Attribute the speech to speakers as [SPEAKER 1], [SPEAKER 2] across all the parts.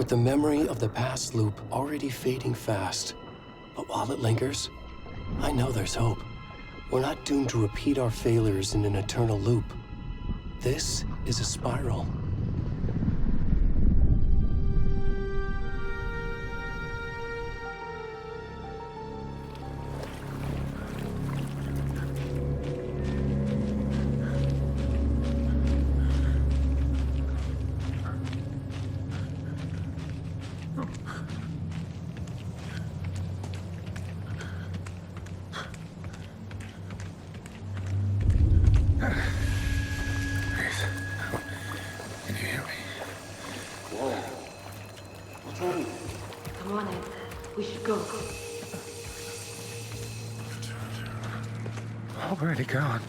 [SPEAKER 1] with the memory of the past loop already fading fast. But while it lingers, I know there's hope. We're not doomed to repeat our failures in an eternal loop. This is a spiral.
[SPEAKER 2] Come on, Ed. We should go.
[SPEAKER 3] Already gone.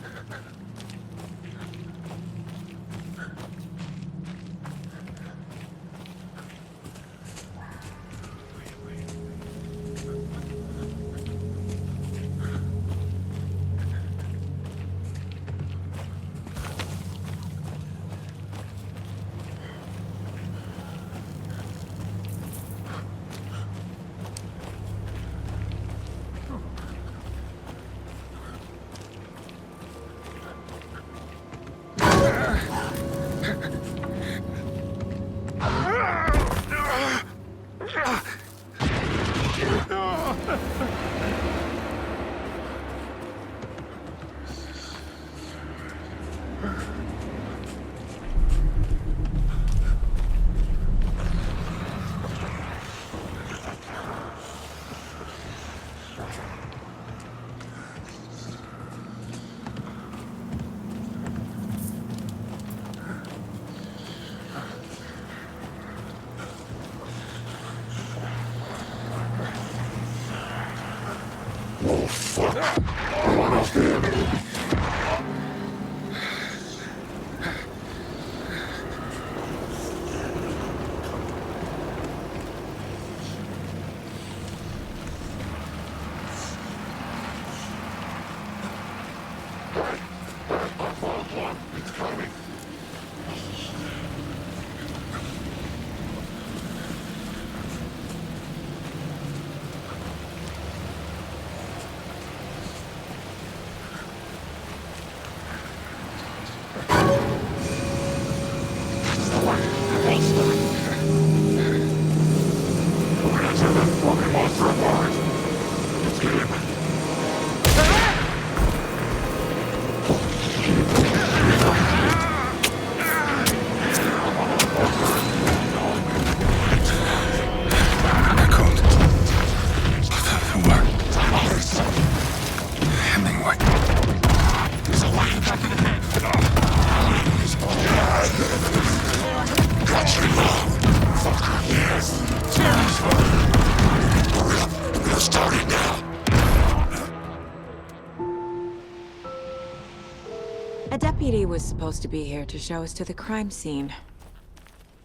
[SPEAKER 2] A deputy was supposed to be here to show us to the crime scene.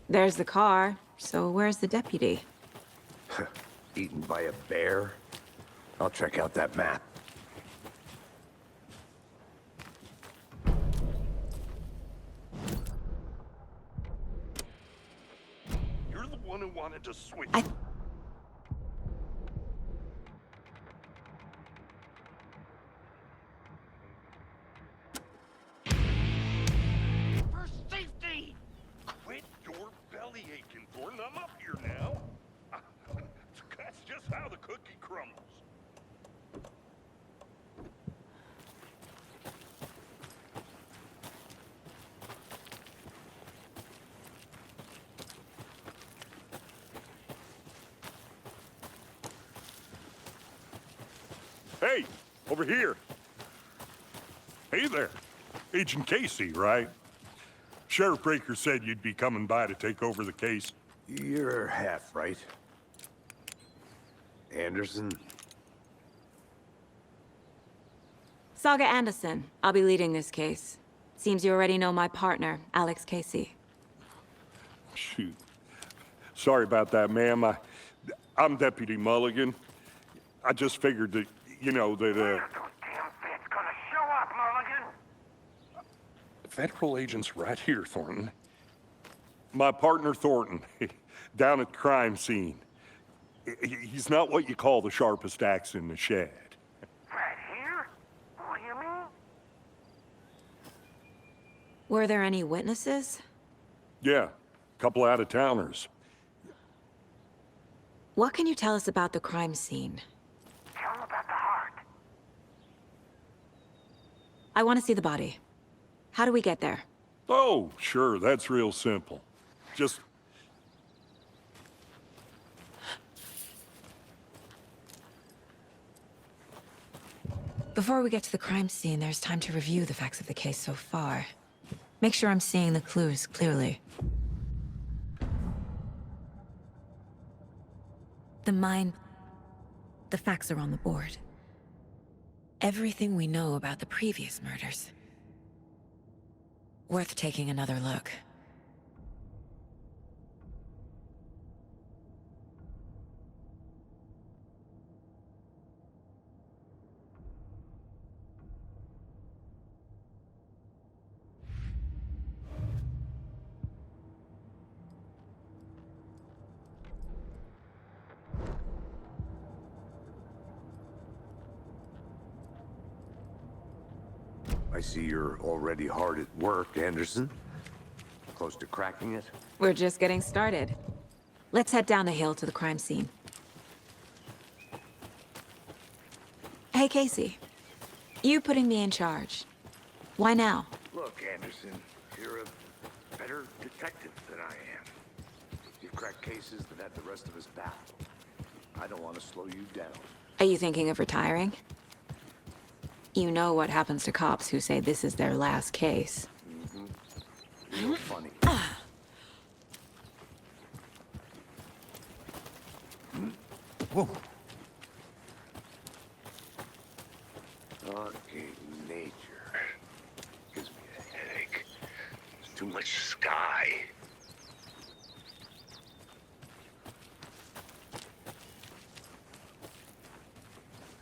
[SPEAKER 2] There's the car, so where's the deputy?
[SPEAKER 4] Eaten by a bear? I'll check out that map.
[SPEAKER 5] You're the one who wanted to switch. For safety! Quit your belly aching, Thornton. I'm up here now. That's just how the cookie crumbles. Hey, over here. Hey there. Agent Casey, right? Sheriff Breaker said you'd be coming by to take over the case.
[SPEAKER 4] You're half right. Anderson?
[SPEAKER 2] Saga Anderson. I'll be leading this case. Seems you already know my partner, Alex Casey.
[SPEAKER 5] Shoot. Sorry about that, ma'am. I'm Deputy Mulligan. I just figured that, you know, that,
[SPEAKER 6] Damn bitch gonna show up, Mulligan!
[SPEAKER 5] Federal agents right here, Thornton. My partner Thornton, down at the crime scene. He's not what you call the sharpest axe in the shed.
[SPEAKER 6] Right here? What do you mean?
[SPEAKER 2] Were there any witnesses?
[SPEAKER 5] Yeah, couple out-of-towners.
[SPEAKER 2] What can you tell us about the crime scene?
[SPEAKER 6] Tell him about the heart.
[SPEAKER 2] I want to see the body. How do we get there?
[SPEAKER 5] Oh, sure, that's real simple. Just...
[SPEAKER 2] Before we get to the crime scene, there's time to review the facts of the case so far. Make sure I'm seeing the clues clearly. The facts are on the board. Everything we know about the previous murders. Worth taking another look.
[SPEAKER 4] I see you're already hard at work, Anderson. Close to cracking it?
[SPEAKER 2] We're just getting started. Let's head down the hill to the crime scene. Hey, Casey. You putting me in charge. Why now?
[SPEAKER 4] Look, Anderson, you're a better detective than I am. You've cracked cases that had the rest of us baffled. I don't want to slow you down.
[SPEAKER 2] Are you thinking of retiring? You know what happens to cops who say this is their last case.
[SPEAKER 4] Real funny.
[SPEAKER 1] Whoa.
[SPEAKER 4] Okay, nature. Gives me a headache. There's too much sky.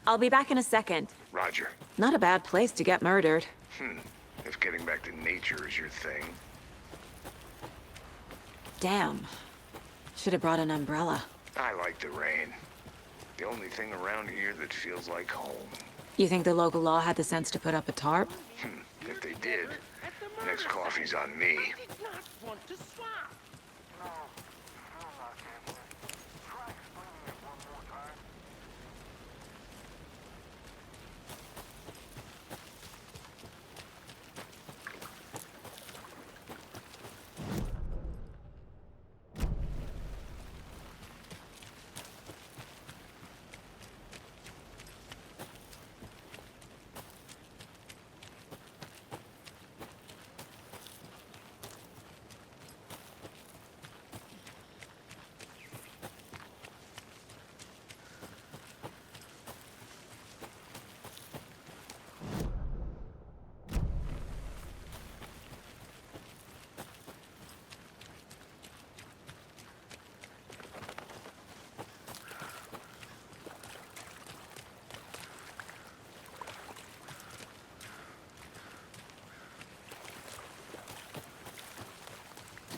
[SPEAKER 2] I'll be back in a second.
[SPEAKER 4] Roger.
[SPEAKER 2] Not a bad place to get murdered.
[SPEAKER 4] If getting back to nature is your thing.
[SPEAKER 2] Damn. Should have brought an umbrella.
[SPEAKER 4] I like the rain. The only thing around here that feels like home.
[SPEAKER 2] You think the local law had the sense to put up a tarp?
[SPEAKER 4] If they did, next coffee's on me.
[SPEAKER 6] Try explaining it one more time.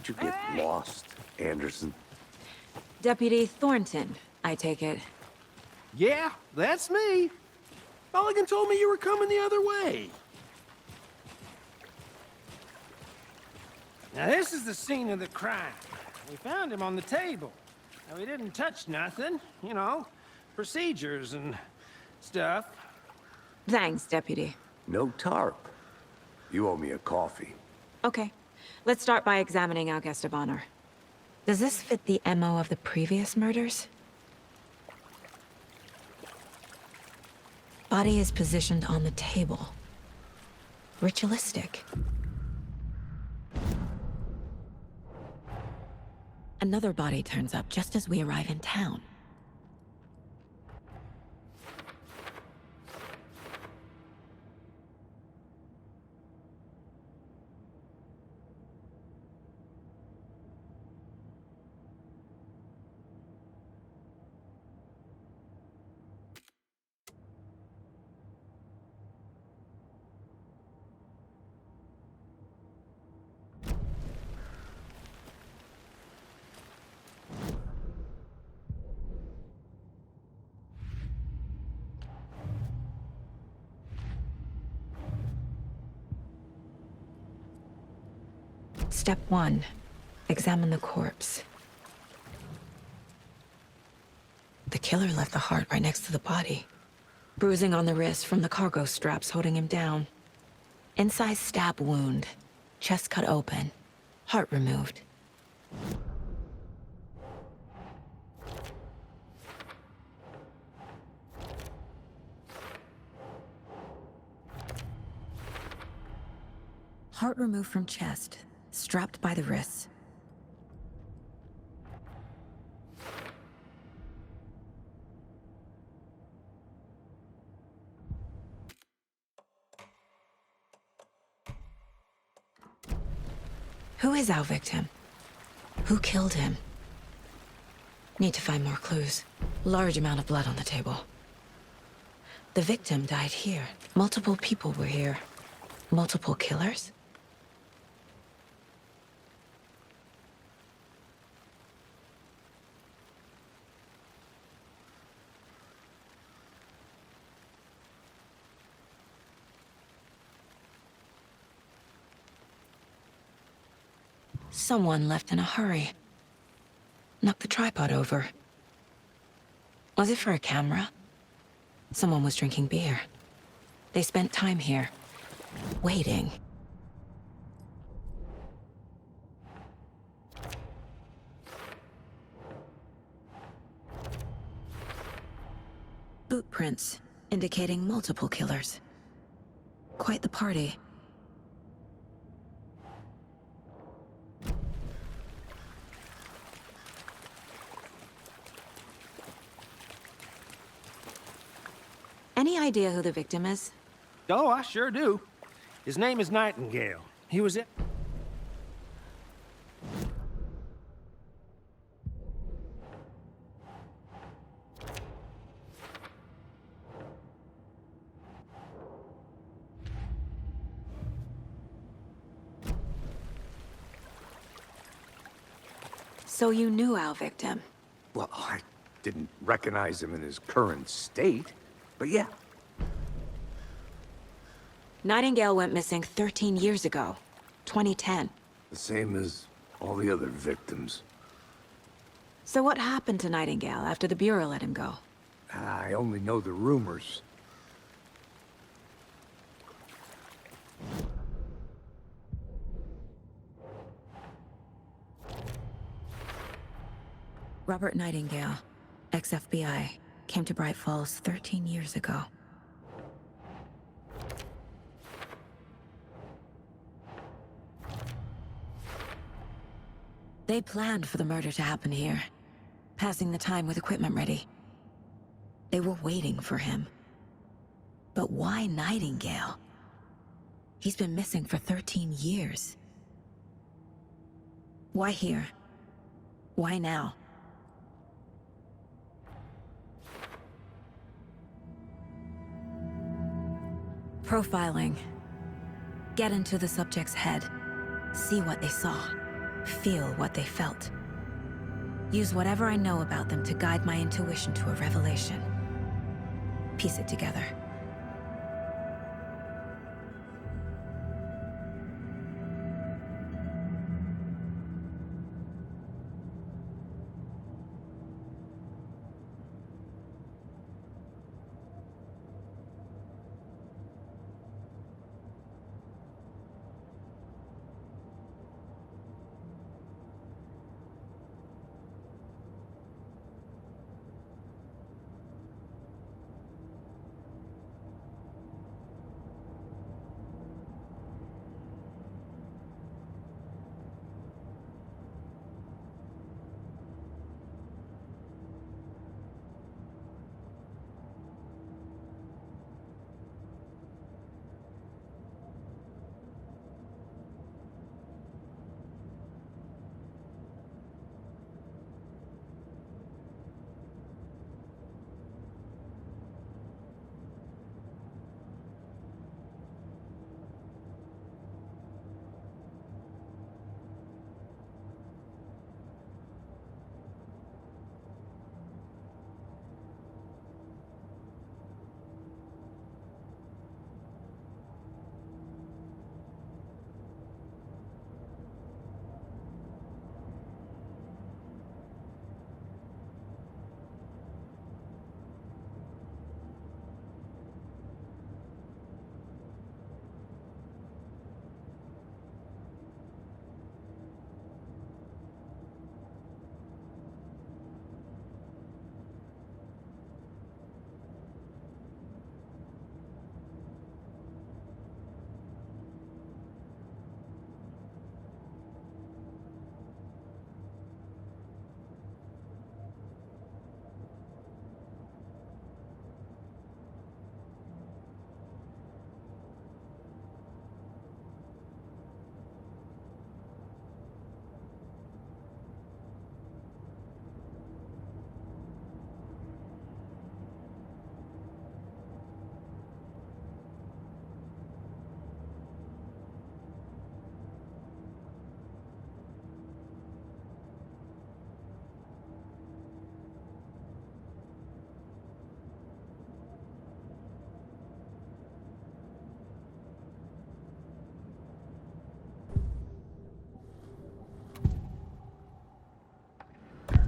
[SPEAKER 4] Did you get lost, Anderson?
[SPEAKER 2] Deputy Thornton, I take it.
[SPEAKER 3] Yeah, that's me. Mulligan told me you were coming the other way. Now, this is the scene of the crime. We found him on the table. Now, we didn't touch nothing, you know, procedures and stuff.
[SPEAKER 2] Thanks, Deputy.
[SPEAKER 4] No tarp. You owe me a coffee.
[SPEAKER 2] Okay. Let's start by examining our guest of honor. Does this fit the MO of the previous murders? Body is positioned on the table. Ritualistic. Another body turns up just as we arrive in town. Step 1. Examine the corpse. The killer left the heart right next to the body. Bruising on the wrist from the cargo straps holding him down. Incised stab wound. Chest cut open. Heart removed. Heart removed from chest, strapped by the wrists. Who is our victim? Who killed him? Need to find more clues. Large amount of blood on the table. The victim died here. Multiple people were here. Multiple killers? Someone left in a hurry. Knocked the tripod over. Was it for a camera? Someone was drinking beer. They spent time here, waiting. Boot prints, indicating multiple killers. Quite the party. Any idea who the victim is?
[SPEAKER 3] Oh, I sure do. His name is Nightingale. He was it.
[SPEAKER 2] So you knew our victim?
[SPEAKER 4] Well, I didn't recognize him in his current state, but yeah.
[SPEAKER 2] Nightingale went missing 13 years ago, 2010.
[SPEAKER 4] The same as all the other victims.
[SPEAKER 2] So what happened to Nightingale after the Bureau let him go?
[SPEAKER 4] I only know the rumors.
[SPEAKER 2] Robert Nightingale, ex-FBI, came to Bright Falls 13 years ago. They planned for the murder to happen here, passing the time with equipment ready. They were waiting for him. But why Nightingale? He's been missing for 13 years. Why here? Why now? Profiling. Get into the subject's head. See what they saw. Feel what they felt. Use whatever I know about them to guide my intuition to a revelation. Piece it together.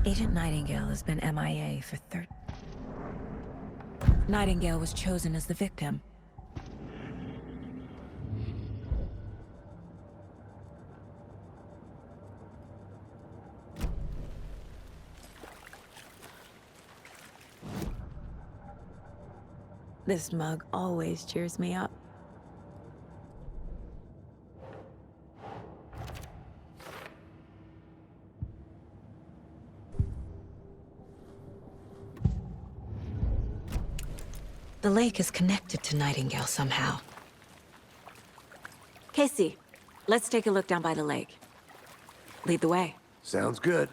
[SPEAKER 2] Agent Nightingale has been MIA for 30... Nightingale was chosen as the victim. This mug always cheers me up. The lake is connected to Nightingale somehow. Casey, let's take a look down by the lake. Lead the way.
[SPEAKER 4] Sounds good.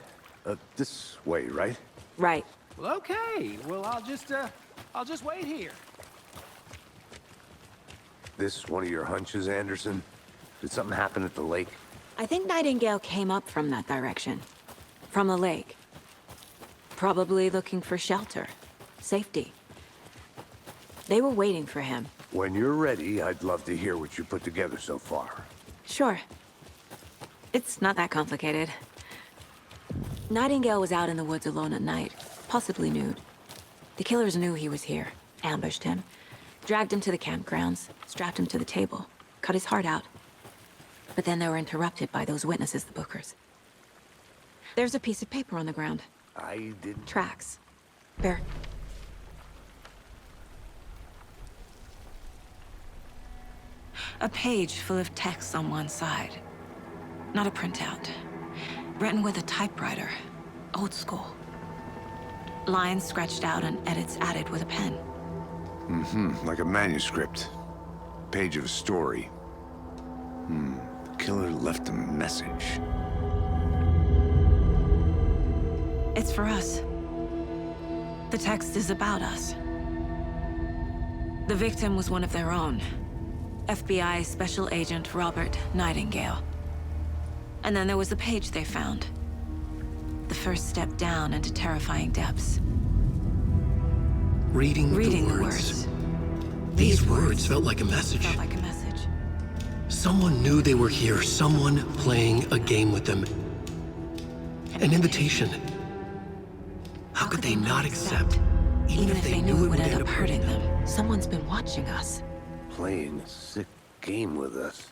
[SPEAKER 4] This way, right?
[SPEAKER 2] Right.
[SPEAKER 3] Well, okay. Well, I'll just wait here.
[SPEAKER 4] This one of your hunches, Anderson? Did something happen at the lake?
[SPEAKER 2] I think Nightingale came up from that direction. From the lake. Probably looking for shelter. Safety. They were waiting for him.
[SPEAKER 4] When you're ready, I'd love to hear what you put together so far.
[SPEAKER 2] Sure. It's not that complicated. Nightingale was out in the woods alone at night, possibly nude. The killers knew he was here, ambushed him, dragged him to the campgrounds, strapped him to the table, cut his heart out. But then they were interrupted by those witnesses, the Bookers. There's a piece of paper on the ground.
[SPEAKER 4] I didn't...
[SPEAKER 2] Tracks. Bear. A page full of text on one side. Not a printout. Written with a typewriter. Old school. Lines scratched out and edits added with a pen.
[SPEAKER 4] Like a manuscript. Page of a story. The killer left a message.
[SPEAKER 2] It's for us. The text is about us. The victim was one of their own. FBI Special Agent Robert Nightingale. And then there was the page they found. The first step down into terrifying depths.
[SPEAKER 1] Reading
[SPEAKER 2] The
[SPEAKER 1] the
[SPEAKER 2] words.
[SPEAKER 1] These words felt like a message.
[SPEAKER 2] Felt like a message.
[SPEAKER 1] Someone knew they were here, someone playing a game with them. An invitation. How could they not accept, even if they knew it would end up hurting them?
[SPEAKER 2] Someone's been watching us.
[SPEAKER 4] Playing a sick game with us.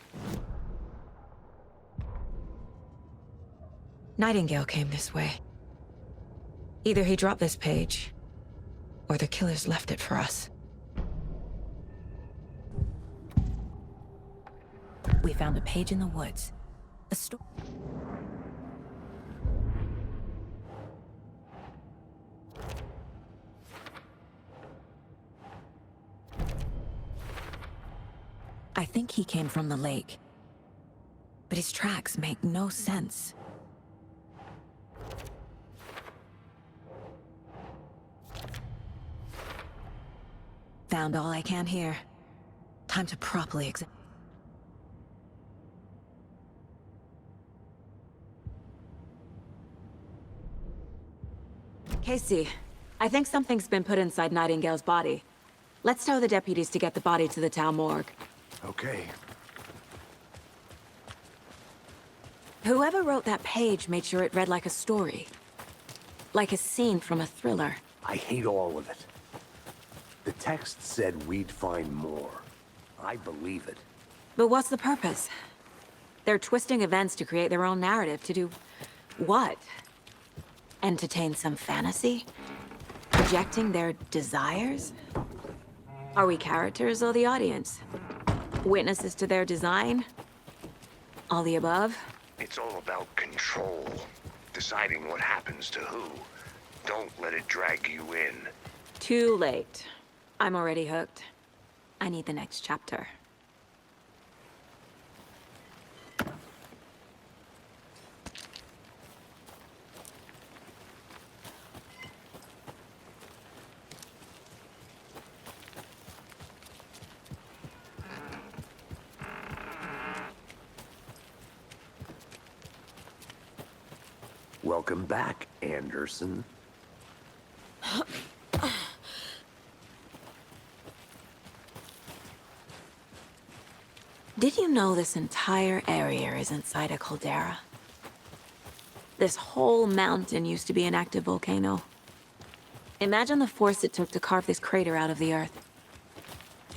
[SPEAKER 2] Nightingale came this way. Either he dropped this page, or the killers left it for us. We found a page in the woods. A story. I think he came from the lake. But his tracks make no sense. Found all I can here. Time to properly examine. Casey, I think something's been put inside Nightingale's body. Let's tell the deputies to get the body to the town morgue.
[SPEAKER 4] Okay.
[SPEAKER 2] Whoever wrote that page made sure it read like a story. Like a scene from a thriller.
[SPEAKER 4] I hate all of it. The text said we'd find more. I believe it.
[SPEAKER 2] But what's the purpose? They're twisting events to create their own narrative to do... what? Entertain some fantasy? Projecting their desires? Are we characters or the audience? Witnesses to their design? All the above?
[SPEAKER 7] It's all about control. Deciding what happens to who. Don't let it drag you in.
[SPEAKER 2] Too late. I'm already hooked. I need the next chapter.
[SPEAKER 4] Welcome back, Anderson.
[SPEAKER 2] Did you know this entire area is inside a caldera? This whole mountain used to be an active volcano. Imagine the force it took to carve this crater out of the earth.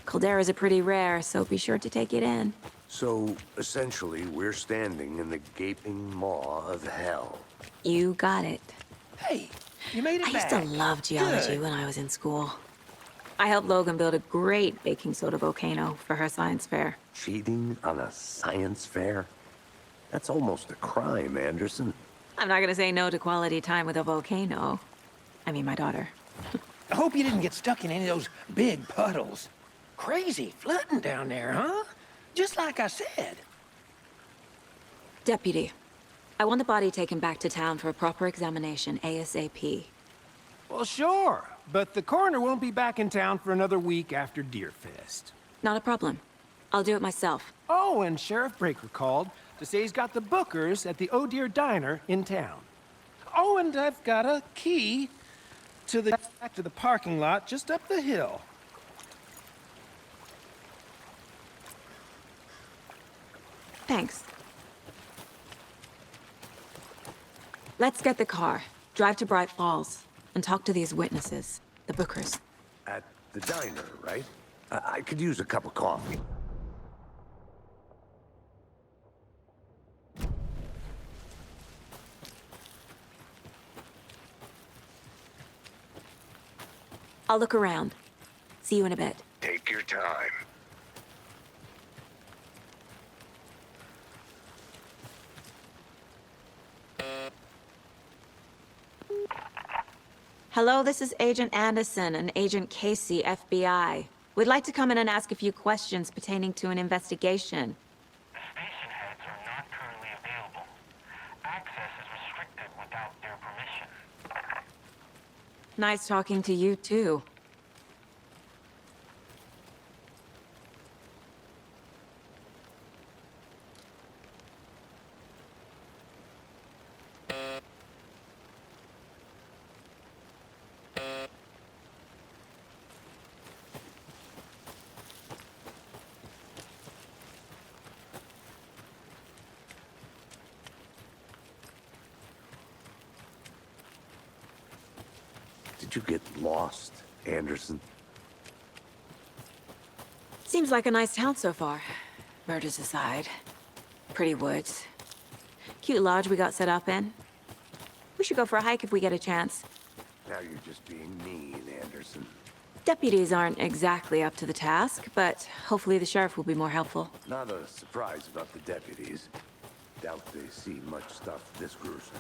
[SPEAKER 2] Calderas are pretty rare, so be sure to take it in.
[SPEAKER 4] So, essentially, we're standing in the gaping maw of hell.
[SPEAKER 2] You got it.
[SPEAKER 3] Hey, you made it
[SPEAKER 2] I used
[SPEAKER 3] back.
[SPEAKER 2] to love geology
[SPEAKER 3] Good.
[SPEAKER 2] when I was in school. I helped Logan build a great baking soda volcano for her science fair.
[SPEAKER 4] Cheating on a science fair? That's almost a crime, Anderson.
[SPEAKER 2] I'm not gonna say no to quality time with a volcano. I mean, my daughter.
[SPEAKER 3] I hope you didn't get stuck in any of those big puddles. Crazy flooding down there, huh? Just like I said.
[SPEAKER 2] Deputy, I want the body taken back to town for a proper examination ASAP.
[SPEAKER 3] Well, sure. But the coroner won't be back in town for another week after Deerfest.
[SPEAKER 2] Not a problem. I'll do it myself.
[SPEAKER 3] Oh, and Sheriff Breaker called to say he's got the Bookers at the Oh Dear Diner in town. Oh, and I've got a key to the parking lot just up the hill.
[SPEAKER 2] Thanks. Let's get the car, drive to Bright Falls, and talk to these witnesses, the Bookers.
[SPEAKER 4] At the diner, right? I could use a cup of coffee.
[SPEAKER 2] I'll look around. See you in a bit.
[SPEAKER 7] Take your time.
[SPEAKER 2] Hello, this is Agent Anderson and Agent Casey, FBI. We'd like to come in and ask a few questions pertaining to an investigation.
[SPEAKER 6] The station heads are not currently available. Access is restricted without their permission.
[SPEAKER 2] Nice talking to you, too.
[SPEAKER 4] Did you get lost, Anderson?
[SPEAKER 2] Seems like a nice town so far. Murders aside. Pretty woods. Cute lodge we got set up in. We should go for a hike if we get a chance.
[SPEAKER 4] Now you're just being mean, Anderson.
[SPEAKER 2] Deputies aren't exactly up to the task, but hopefully the sheriff will be more helpful.
[SPEAKER 4] Not a surprise about the deputies. Doubt they see much stuff this gruesome.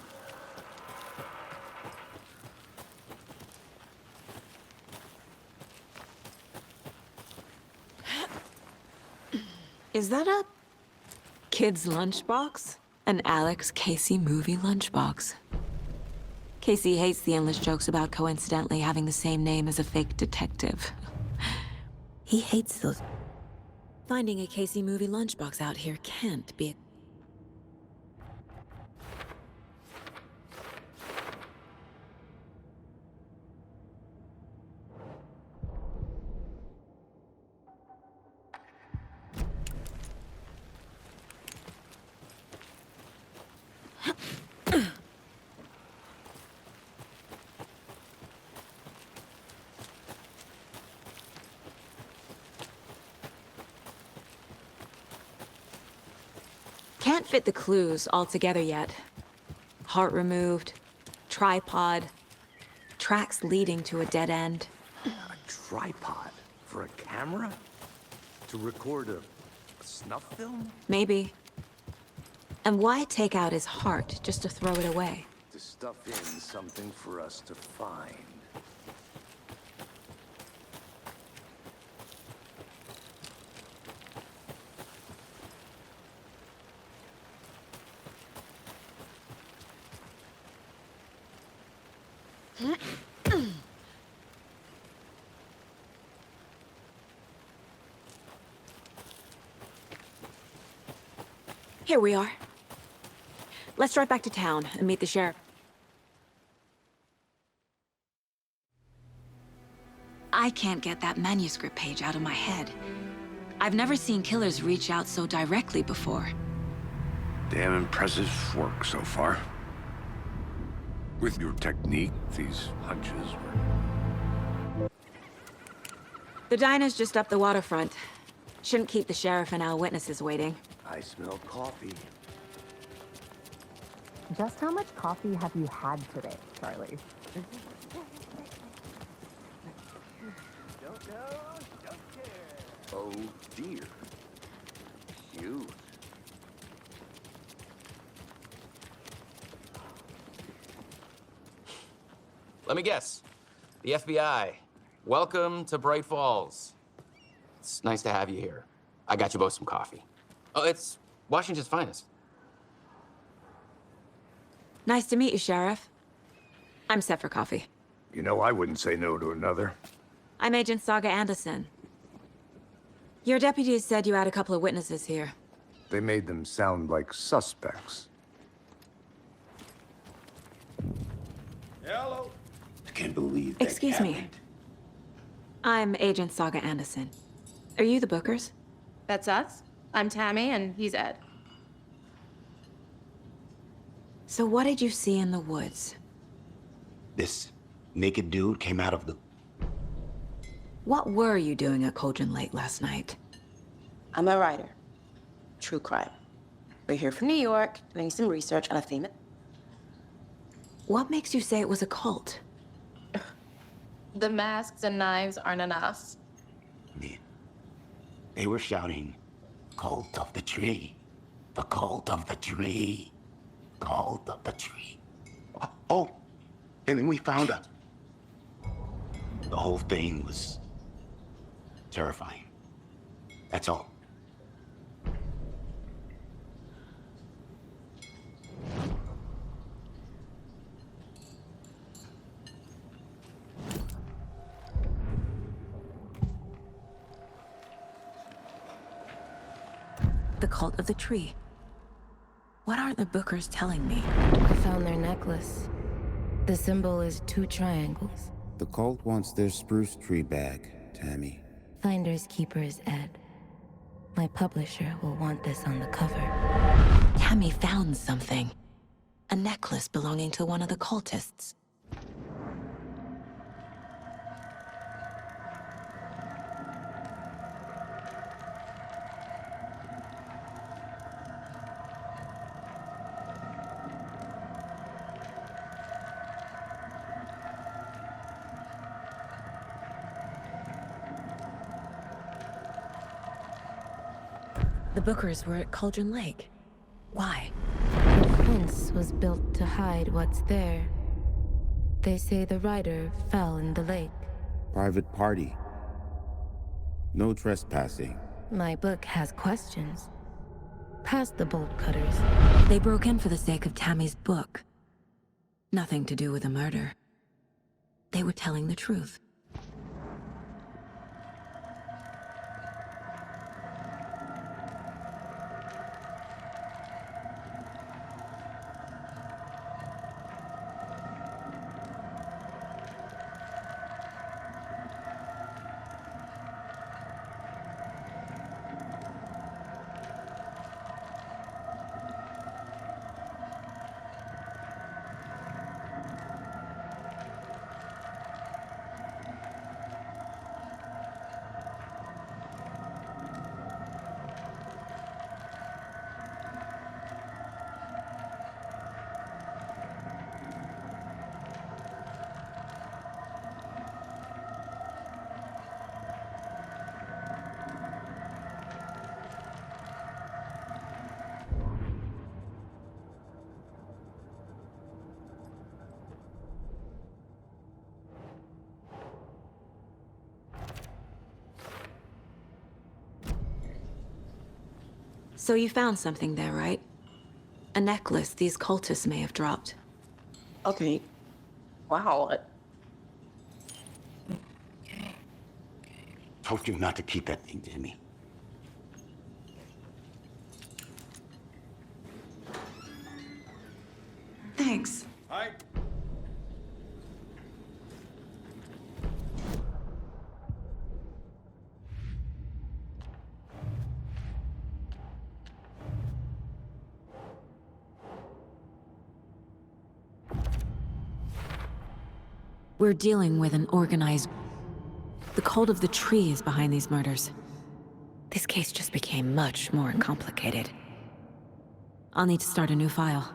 [SPEAKER 2] Is that a kid's lunchbox? An Alex Casey movie lunchbox. Casey hates the endless jokes about coincidentally having the same name as a fake detective. He hates those. Finding a Casey movie lunchbox out here can't be a... Can't fit the clues all together yet. Heart removed, tripod, tracks leading to a dead end.
[SPEAKER 4] A tripod? For a camera? To record a snuff film?
[SPEAKER 2] Maybe. And why take out his heart just to throw it away?
[SPEAKER 4] To stuff in something for us to find.
[SPEAKER 2] Here we are. Let's drive back to town and meet the sheriff. I can't get that manuscript page out of my head. I've never seen killers reach out so directly before.
[SPEAKER 4] Damn impressive work so far. With your technique, these hunches were...
[SPEAKER 2] The diner's just up the waterfront. Shouldn't keep the sheriff and our witnesses waiting.
[SPEAKER 4] I smell coffee.
[SPEAKER 8] Just how much coffee have you had today, Charlie?
[SPEAKER 4] Oh dear. Cute.
[SPEAKER 9] Let me guess. The FBI. Welcome to Bright Falls. It's nice to have you here. I got you both some coffee. Oh, it's Washington's finest.
[SPEAKER 2] Nice to meet you, Sheriff. I'm set for coffee.
[SPEAKER 4] You know, I wouldn't say no to another.
[SPEAKER 2] I'm Agent Saga Anderson. Your deputies said you had a couple of witnesses here.
[SPEAKER 4] They made them sound like suspects.
[SPEAKER 3] Hello.
[SPEAKER 10] I can't believe that
[SPEAKER 2] Excuse me.
[SPEAKER 10] happened.
[SPEAKER 2] I'm Agent Saga Anderson. Are you the Bookers?
[SPEAKER 11] That's us. I'm Tammy, and he's Ed.
[SPEAKER 2] So what did you see in the woods?
[SPEAKER 10] This naked dude came out of the...
[SPEAKER 2] What were you doing at Cauldron Lake last night?
[SPEAKER 11] I'm a writer. True crime. We're here from New York, doing some research on a theme.
[SPEAKER 2] What makes you say it was a cult?
[SPEAKER 11] The masks and knives aren't enough.
[SPEAKER 10] Man, they were shouting, "Cult of the tree. The cult of the tree. Cult of the tree." Oh, and then we found out. The whole thing was terrifying. That's all.
[SPEAKER 2] The cult of the tree. What aren't the Bookers telling me?
[SPEAKER 12] I found their necklace. The symbol is 2 triangles.
[SPEAKER 13] The cult wants their spruce tree back, Tammy.
[SPEAKER 12] Finders keepers, Ed. My publisher will want this on the cover.
[SPEAKER 2] Tammy found something. A necklace belonging to one of the cultists. The Bookers were at Cauldron Lake. Why?
[SPEAKER 12] The fence was built to hide what's there. They say the rider fell in the lake.
[SPEAKER 13] Private party. No trespassing.
[SPEAKER 12] My book has questions. Past the bolt cutters.
[SPEAKER 2] They broke in for the sake of Tammy's book. Nothing to do with a murder. They were telling the truth. So you found something there, right? A necklace these cultists may have dropped.
[SPEAKER 11] Okay. Wow.
[SPEAKER 10] Told you not to keep that thing, Tammy.
[SPEAKER 2] Thanks.
[SPEAKER 3] Hi.
[SPEAKER 2] We're dealing with an organized... The cult of the tree is behind these murders. This case just became much more complicated. I'll need to start a new file.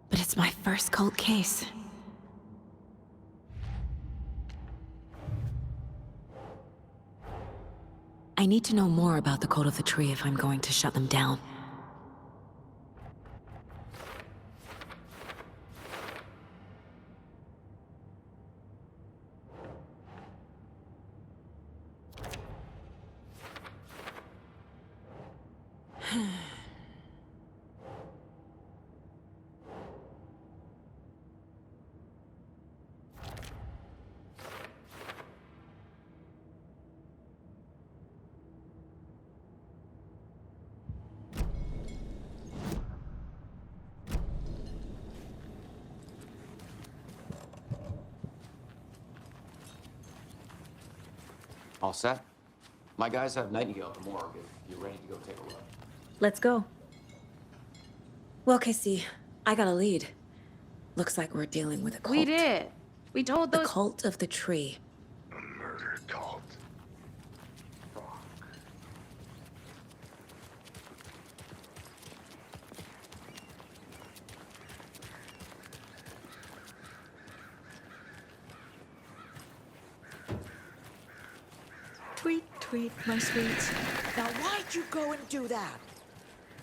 [SPEAKER 2] But it's my first cult case. I need to know more about the cult of the tree if I'm going to shut them down.
[SPEAKER 9] All set? My guys have Nightingale at the morgue if you're ready to go take a look.
[SPEAKER 2] Let's go. Well, Casey, I got a lead. Looks like we're dealing with a cult.
[SPEAKER 11] We did. We told those...
[SPEAKER 2] The cult of the tree.
[SPEAKER 7] A murder cult.
[SPEAKER 14] Tweet, tweet, my sweets. Now why'd you go and do that?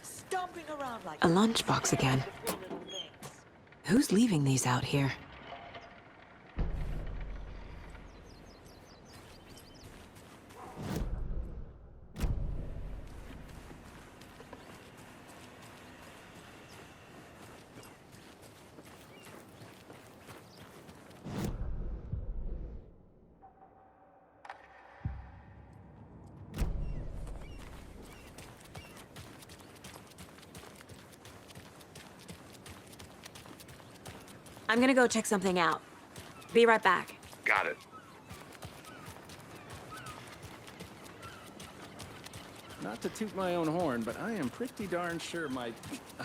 [SPEAKER 14] Stomping around like
[SPEAKER 2] A lunchbox again. Who's leaving these out here? I'm gonna go check something out. Be right back.
[SPEAKER 7] Got it.
[SPEAKER 3] Not to toot my own horn, but I am pretty darn sure my... I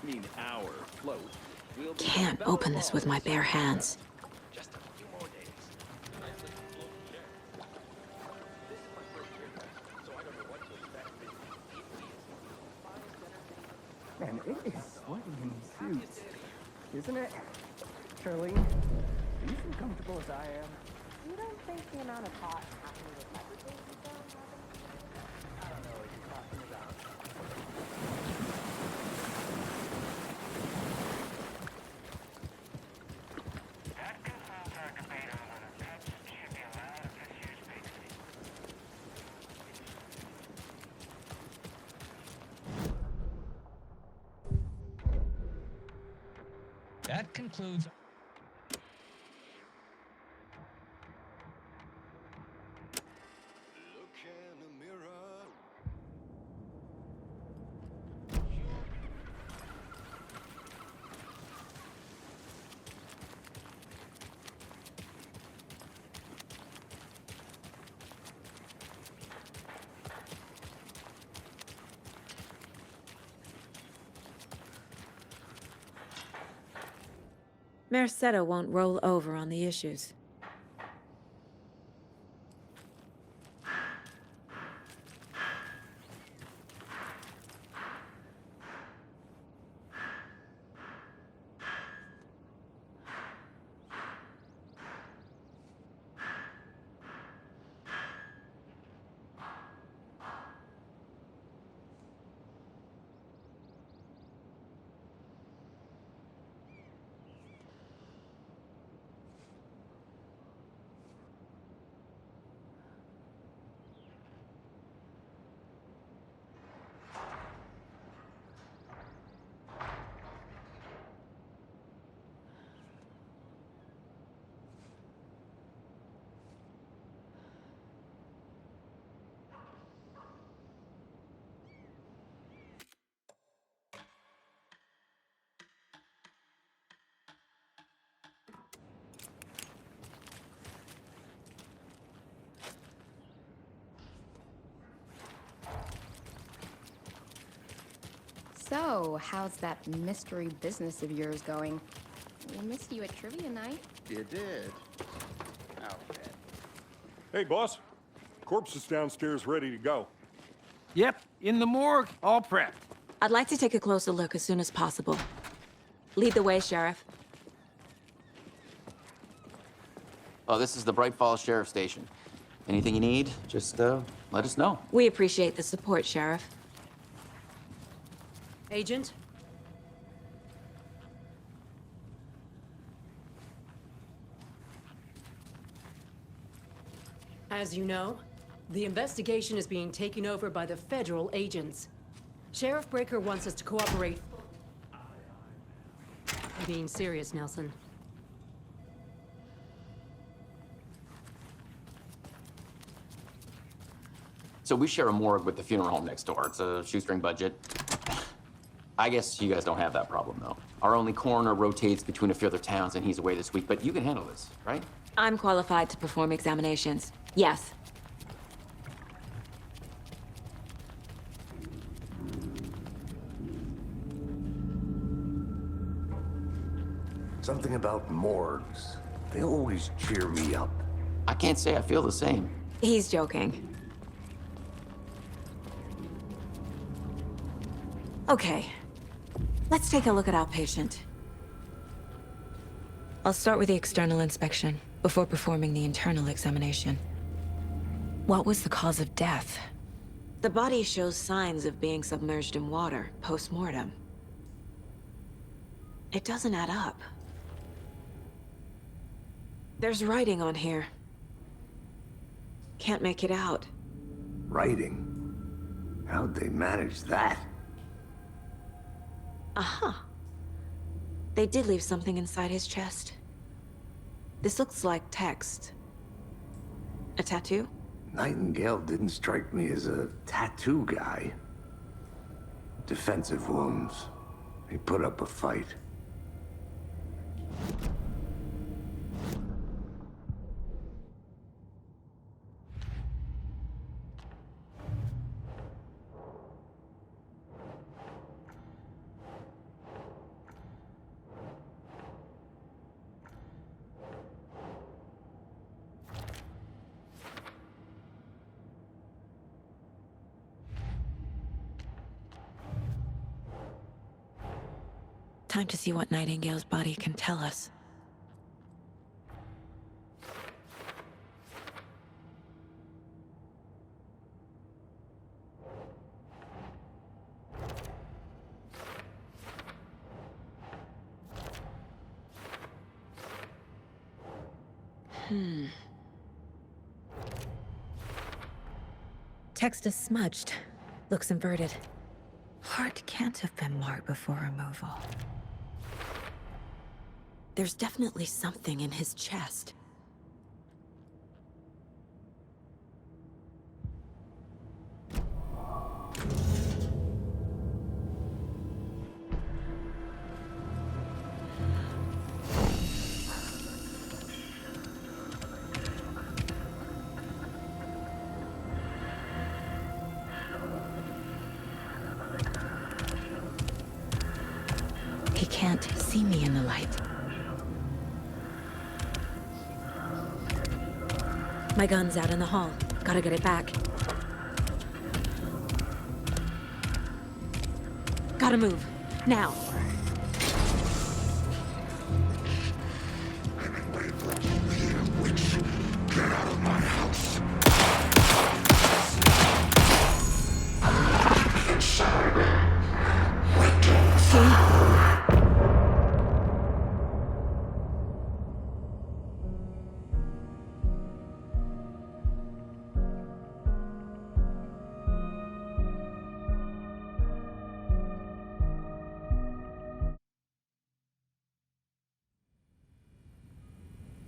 [SPEAKER 3] mean, our float will be...
[SPEAKER 2] Can't open this with my bare hands.
[SPEAKER 3] Just a few more days. Man, it is sweaty in these suits, isn't it? Charlene, are you as comfortable as I am?
[SPEAKER 8] You don't think the amount of hot happening with everything is going
[SPEAKER 3] I don't know what you're talking about.
[SPEAKER 6] That concludes our debate on whether pets should be allowed at this year's Bake. That concludes...
[SPEAKER 2] Merceda won't roll over on the issues.
[SPEAKER 15] So, how's that mystery business of yours going? I missed you at trivia night.
[SPEAKER 16] You did? Okay.
[SPEAKER 5] Hey, boss. Corpse is downstairs ready to go.
[SPEAKER 3] Yep, in the morgue, all prepped.
[SPEAKER 2] I'd like to take a closer look as soon as possible. Lead the way, Sheriff.
[SPEAKER 9] Oh, this is the Bright Falls Sheriff Station. Anything you need, just let us know.
[SPEAKER 2] We appreciate the support, Sheriff.
[SPEAKER 17] Agent? As you know, the investigation is being taken over by the federal agents. Sheriff Breaker wants us to cooperate. I'm being serious, Nelson.
[SPEAKER 9] So we share a morgue with the funeral home next door. It's a shoestring budget. I guess you guys don't have that problem, though. Our only coroner rotates between a few other towns, and he's away this week, but you can handle this, right?
[SPEAKER 2] I'm qualified to perform examinations. Yes.
[SPEAKER 4] Something about morgues. They always cheer me up.
[SPEAKER 9] I can't say I feel the same.
[SPEAKER 2] He's joking. Okay. Let's take a look at our patient. I'll start with the external inspection before performing the internal examination. What was the cause of death? The body shows signs of being submerged in water post-mortem. It doesn't add up. There's writing on here. Can't make it out.
[SPEAKER 4] Writing? How'd they manage that?
[SPEAKER 2] Uh-huh. They did leave something inside his chest. This looks like text. A tattoo?
[SPEAKER 4] Nightingale didn't strike me as a tattoo guy. Defensive wounds. He put up a fight.
[SPEAKER 2] Time to see what Nightingale's body can tell us. Text is smudged. Looks inverted. Heart can't have been marked before removal. There's definitely something in his chest. He can't see me in the light. My gun's out in the hall. Gotta get it back. Gotta move. Now.
[SPEAKER 10] Get out of my house.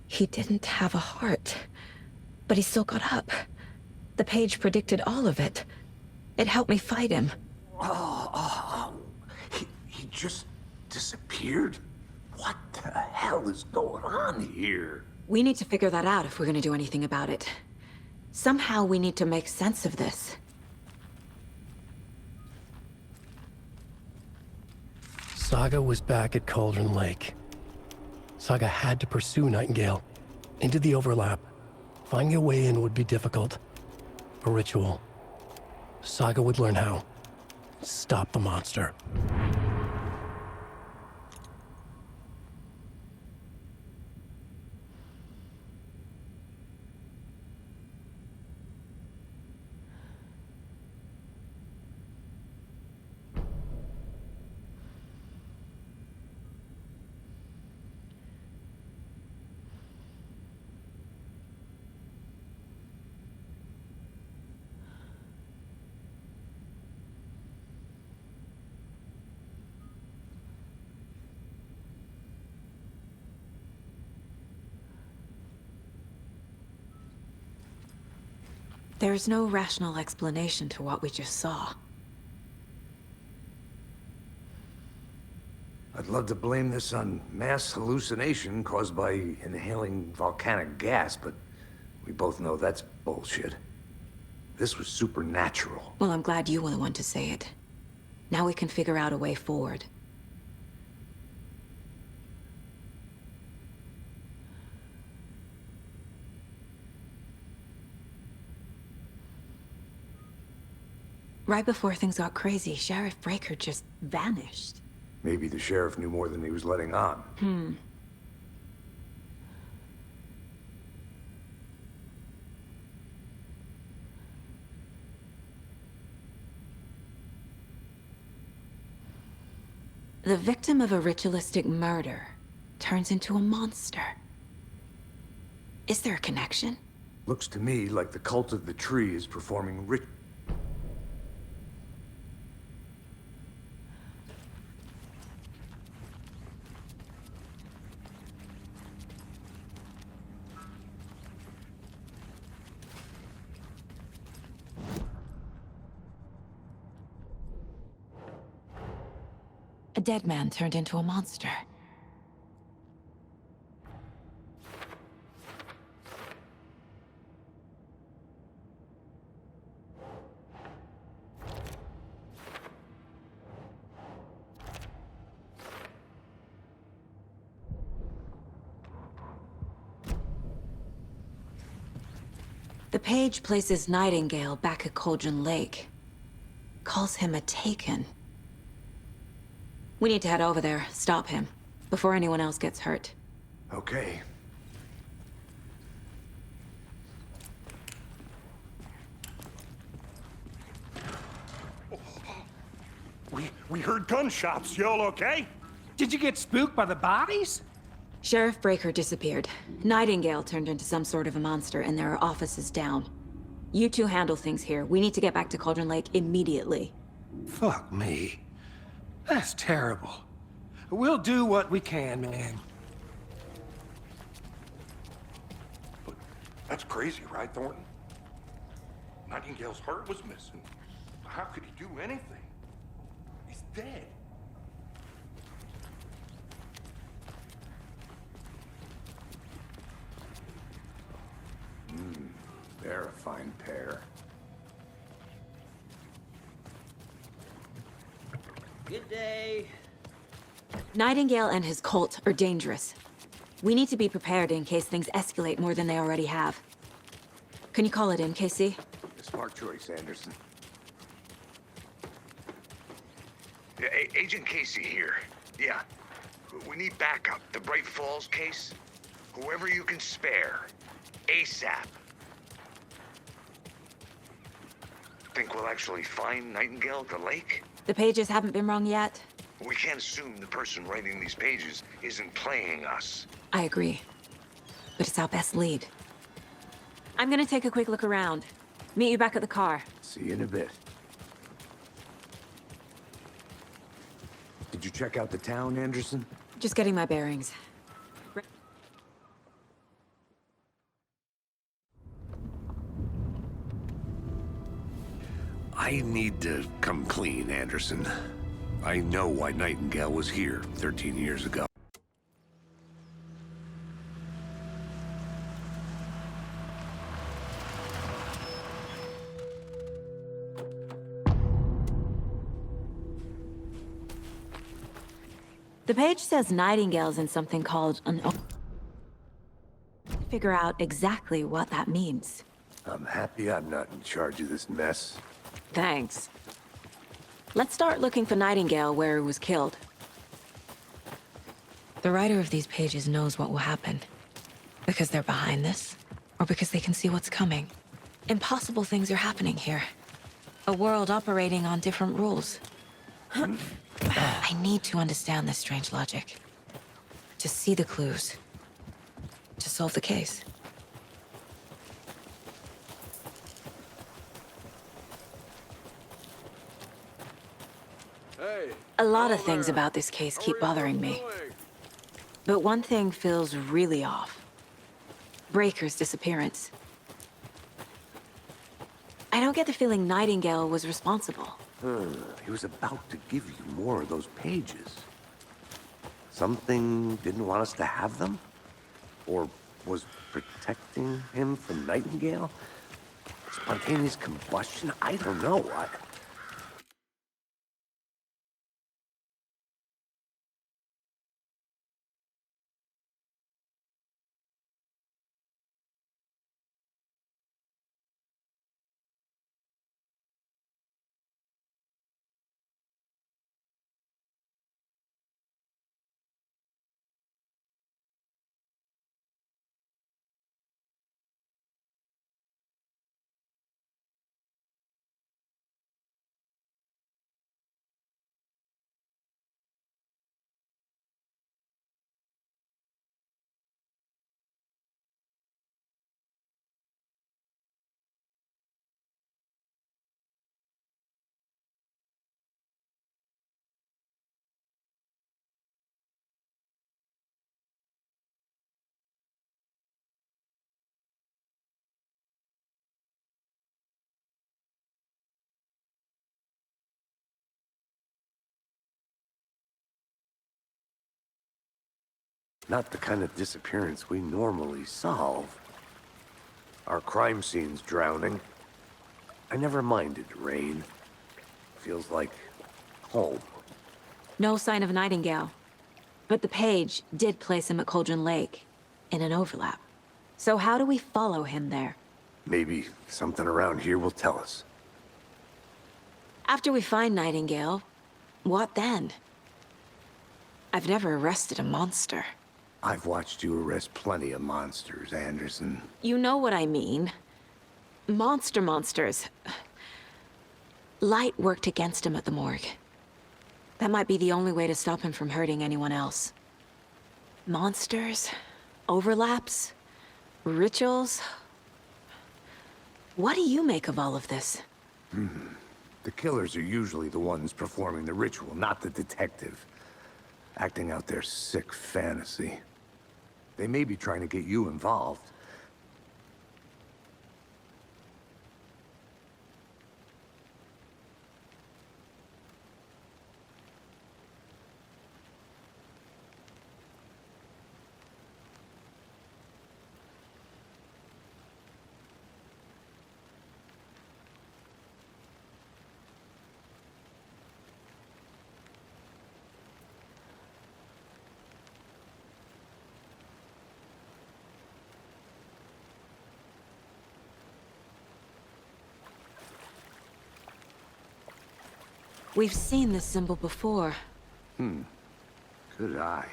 [SPEAKER 2] He didn't have a heart, but he still got up. The page predicted all of it. It helped me fight him.
[SPEAKER 4] He just disappeared? What the hell is going on here?
[SPEAKER 2] We need to figure that out if we're gonna do anything about it. Somehow we need to make sense of this.
[SPEAKER 1] Saga was back at Cauldron Lake. Saga had to pursue Nightingale into the overlap. Finding a way in would be difficult. A ritual. Saga would learn how. Stop the monster.
[SPEAKER 2] There's no rational explanation to what we just saw.
[SPEAKER 4] I'd love to blame this on mass hallucination caused by inhaling volcanic gas, but we both know that's bullshit. This was supernatural.
[SPEAKER 2] Well, I'm glad you were the one to say it. Now we can figure out a way forward. Right before things got crazy, Sheriff Breaker just vanished.
[SPEAKER 4] Maybe the sheriff knew more than he was letting on.
[SPEAKER 2] The victim of a ritualistic murder turns into a monster. Is there a connection?
[SPEAKER 4] Looks to me like the cult of the tree is performing
[SPEAKER 2] A dead man turned into a monster. The page places Nightingale back at Cauldron Lake. Calls him a Taken. We need to head over there, stop him, before anyone else gets hurt.
[SPEAKER 4] Okay.
[SPEAKER 5] We heard gunshots. Y'all okay?
[SPEAKER 3] Did you get spooked by the bodies?
[SPEAKER 2] Sheriff Breaker disappeared. Nightingale turned into some sort of a monster, and there are offices down. You two handle things here. We need to get back to Cauldron Lake immediately.
[SPEAKER 3] Fuck me. That's terrible. We'll do what we can, man.
[SPEAKER 5] But that's crazy, right, Thornton? Nightingale's heart was missing. How could he do anything? He's dead.
[SPEAKER 4] They're a fine pair.
[SPEAKER 14] Good day.
[SPEAKER 2] Nightingale and his cult are dangerous. We need to be prepared in case things escalate more than they already have. Can you call it in, Casey?
[SPEAKER 4] Smart choice, Anderson.
[SPEAKER 7] Yeah, Agent Casey here. Yeah. We need backup. The Bright Falls case. Whoever you can spare. ASAP. Think we'll actually find Nightingale at the lake?
[SPEAKER 2] The pages haven't been wrong yet.
[SPEAKER 7] We can't assume the person writing these pages isn't playing us.
[SPEAKER 2] I agree. But it's our best lead. I'm gonna take a quick look around. Meet you back at the car.
[SPEAKER 4] See you in a bit. Did you check out the town, Anderson?
[SPEAKER 2] Just getting my bearings.
[SPEAKER 4] I need to come clean, Anderson. I know why Nightingale was here 13 years ago.
[SPEAKER 2] The page says Nightingale's in something called an... Figure out exactly what that means.
[SPEAKER 4] I'm happy I'm not in charge of this mess.
[SPEAKER 2] Thanks. Let's start looking for Nightingale where he was killed. The writer of these pages knows what will happen. Because they're behind this, or because they can see what's coming. Impossible things are happening here. A world operating on different rules. I need to understand this strange logic. To see the clues. To solve the case. A lot of things about this case keep bothering me. But one thing feels really off. Breaker's disappearance. I don't get the feeling Nightingale was responsible.
[SPEAKER 4] He was about to give you more of those pages. Something didn't want us to have them? Or was protecting him from Nightingale? Spontaneous combustion? I don't know. Not the kind of disappearance we normally solve. Our crime scene's drowning. I never minded rain. Feels like home.
[SPEAKER 2] No sign of Nightingale. But the page did place him at Cauldron Lake, in an overlap. So how do we follow him there?
[SPEAKER 4] Maybe something around here will tell us.
[SPEAKER 2] After we find Nightingale, what then? I've never arrested a monster.
[SPEAKER 4] I've watched you arrest plenty of monsters, Anderson.
[SPEAKER 2] You know what I mean. Monsters. Light worked against him at the morgue. That might be the only way to stop him from hurting anyone else. Monsters? Overlaps? Rituals? What do you make of all of this?
[SPEAKER 4] The killers are usually the ones performing the ritual, not the detective. Acting out their sick fantasy. They may be trying to get you involved.
[SPEAKER 2] We've seen this symbol before.
[SPEAKER 4] Good eye.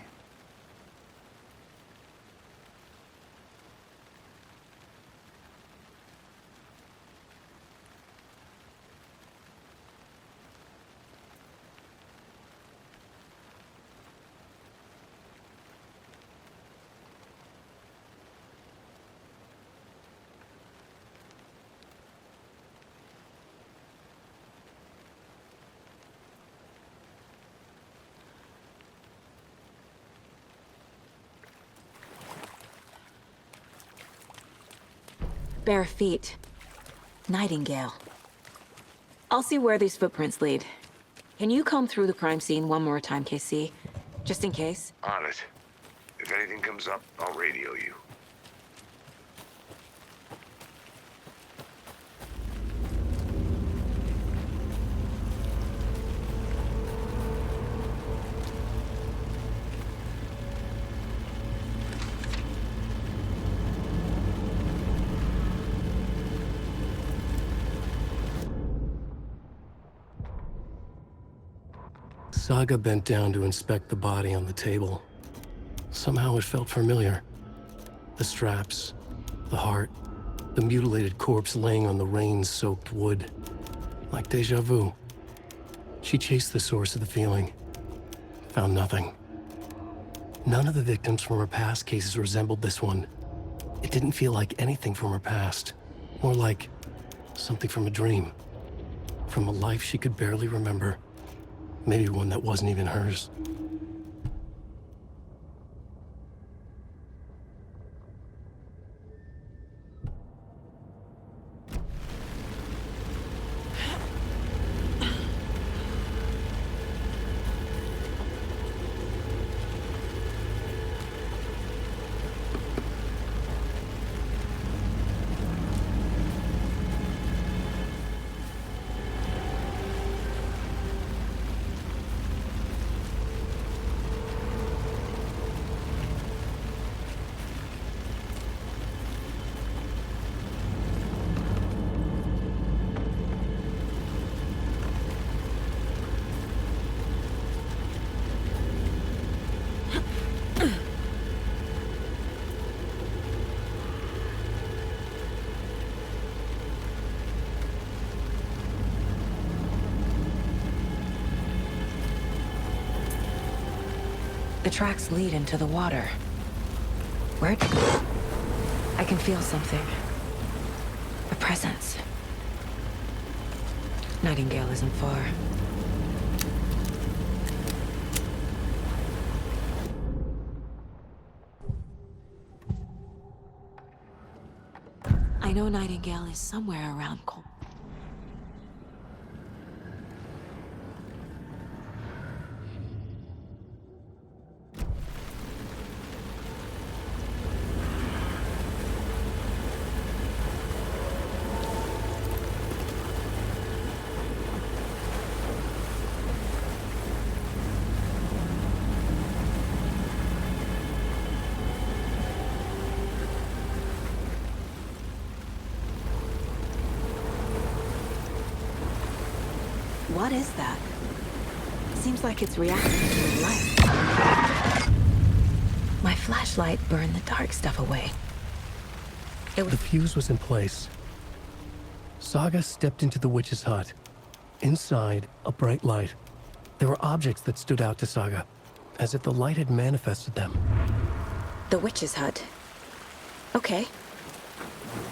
[SPEAKER 2] Bare feet. Nightingale. I'll see where these footprints lead. Can you comb through the crime scene one more time, KC? Just in case?
[SPEAKER 7] On it. If anything comes up, I'll radio you.
[SPEAKER 1] Saga bent down to inspect the body on the table. Somehow it felt familiar. The straps, the heart, the mutilated corpse laying on the rain-soaked wood. Like deja vu. She chased the source of the feeling. Found nothing. None of the victims from her past cases resembled this one. It didn't feel like anything from her past. More like something from a dream. From a life she could barely remember. Maybe one that wasn't even hers.
[SPEAKER 2] The tracks lead into the water. Where? I can feel something. A presence. Nightingale isn't far. I know Nightingale is somewhere around Col. What is that? Seems like it's reacting to light. My flashlight burned the dark stuff away.
[SPEAKER 1] The fuse was in place. Saga stepped into the witch's hut. Inside, a bright light. There were objects that stood out to Saga, as if the light had manifested them.
[SPEAKER 2] The witch's hut. Okay.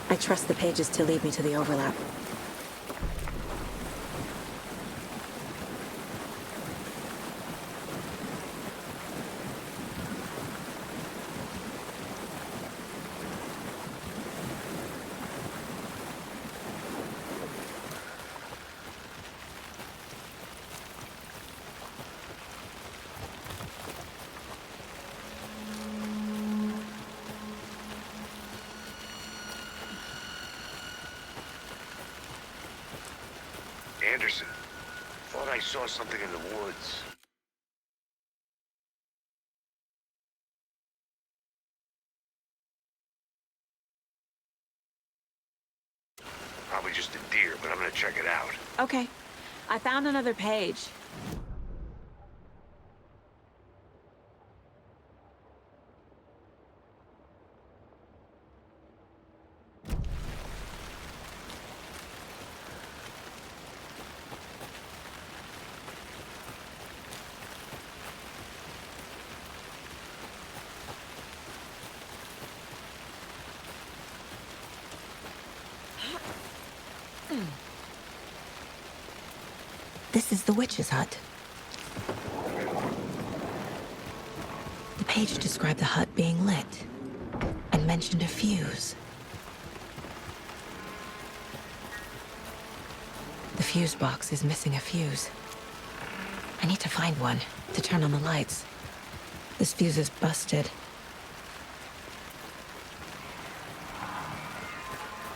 [SPEAKER 2] I trust the pages to lead me to the overlap.
[SPEAKER 7] Anderson, thought I saw something in the woods. Probably just a deer, but I'm gonna check it out.
[SPEAKER 2] Okay. I found another page. This is the witch's hut. The page described the hut being lit and mentioned a fuse. The fuse box is missing a fuse. I need to find one to turn on the lights. This fuse is busted.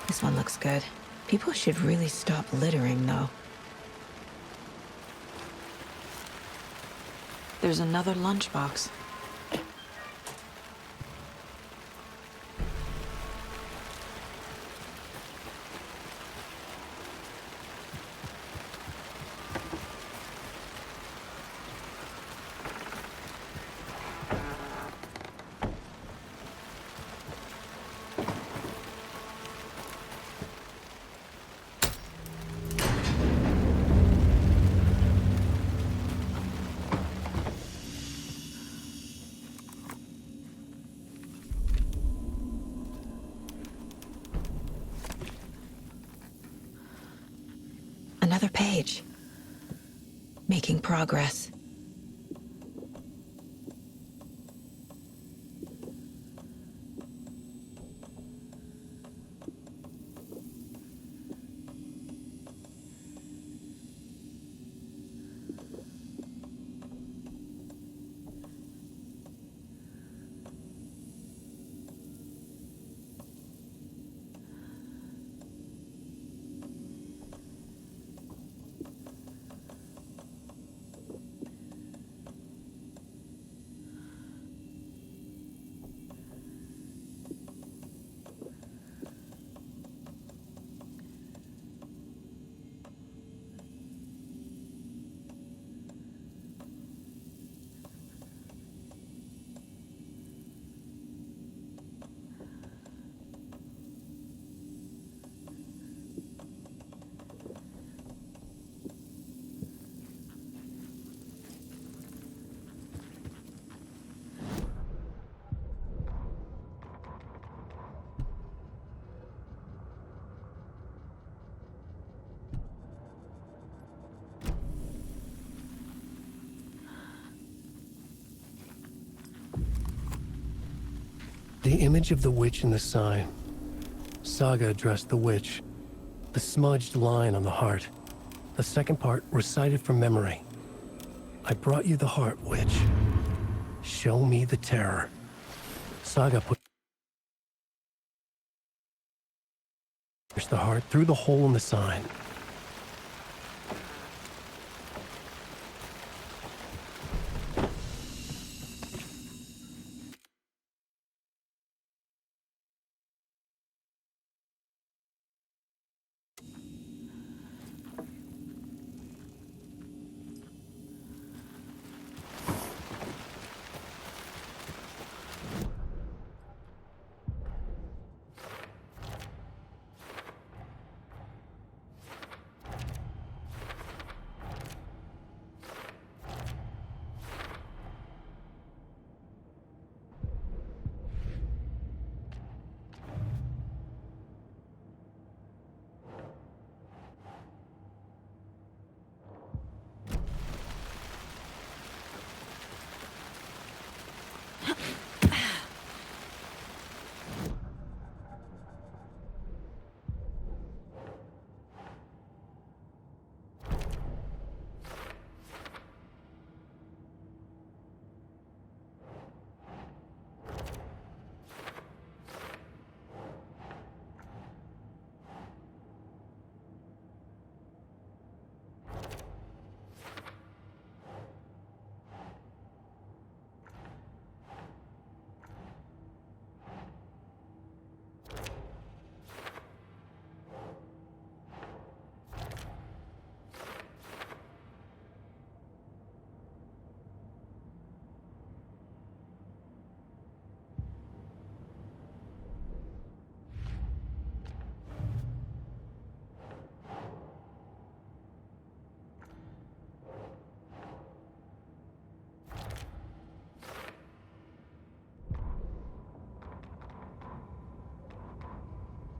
[SPEAKER 2] This one looks good. People should really stop littering, though. There's another lunchbox. Another page. Making progress.
[SPEAKER 1] The image of the witch in the sign. Saga addressed the witch. The smudged line on the heart. The second part recited from memory. I brought you the heart, witch. Show me the terror. Saga pushed the heart through the hole in the sign.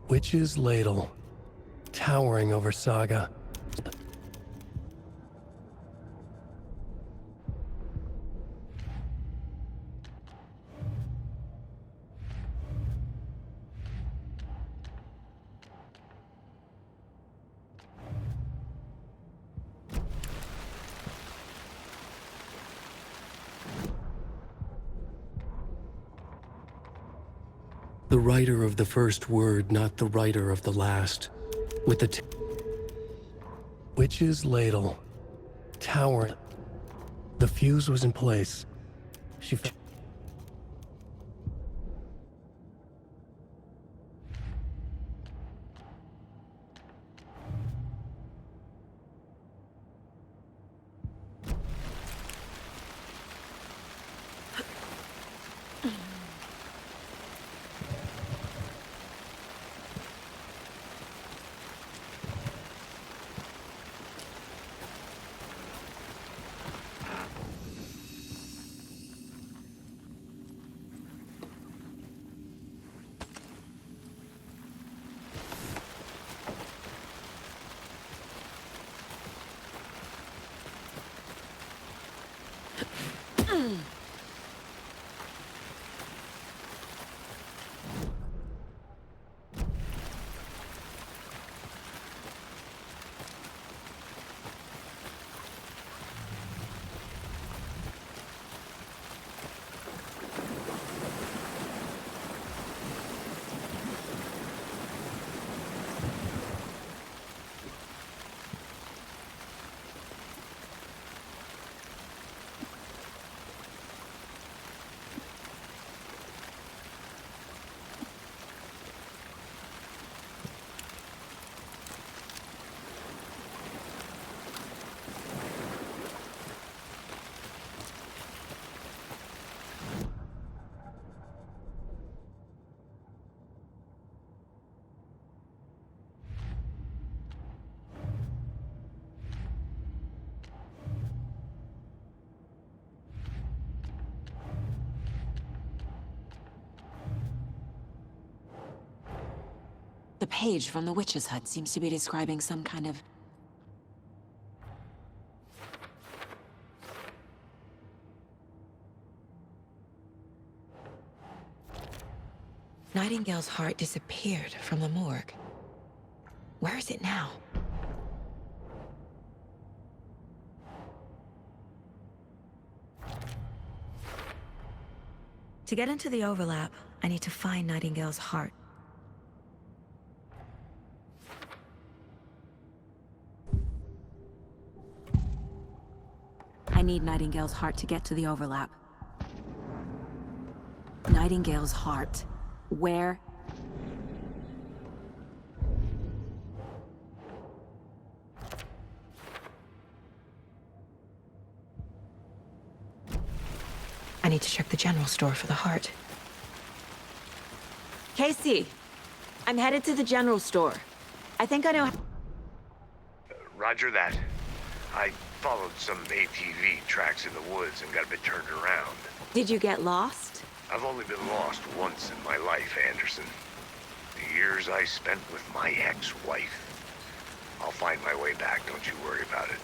[SPEAKER 1] Witch's ladle, towering over Saga. The writer of the first word, not the writer of the last. With the witch's ladle, tower. The fuse was in place. She felt
[SPEAKER 2] The page from the witch's hut seems to be describing some kind of... Nightingale's heart disappeared from the morgue. Where is it now? To get into the overlap, I need to find Nightingale's heart. I need Nightingale's heart to get to the overlap. Nightingale's heart. Where? I need to check the general store for the heart. Casey! I'm headed to the general store. I think I know...
[SPEAKER 7] Roger that. I followed some ATV tracks in the woods and got a bit turned around.
[SPEAKER 2] Did you get lost?
[SPEAKER 7] I've only been lost once in my life, Anderson. The years I spent with my ex-wife. I'll find my way back, don't you worry about it.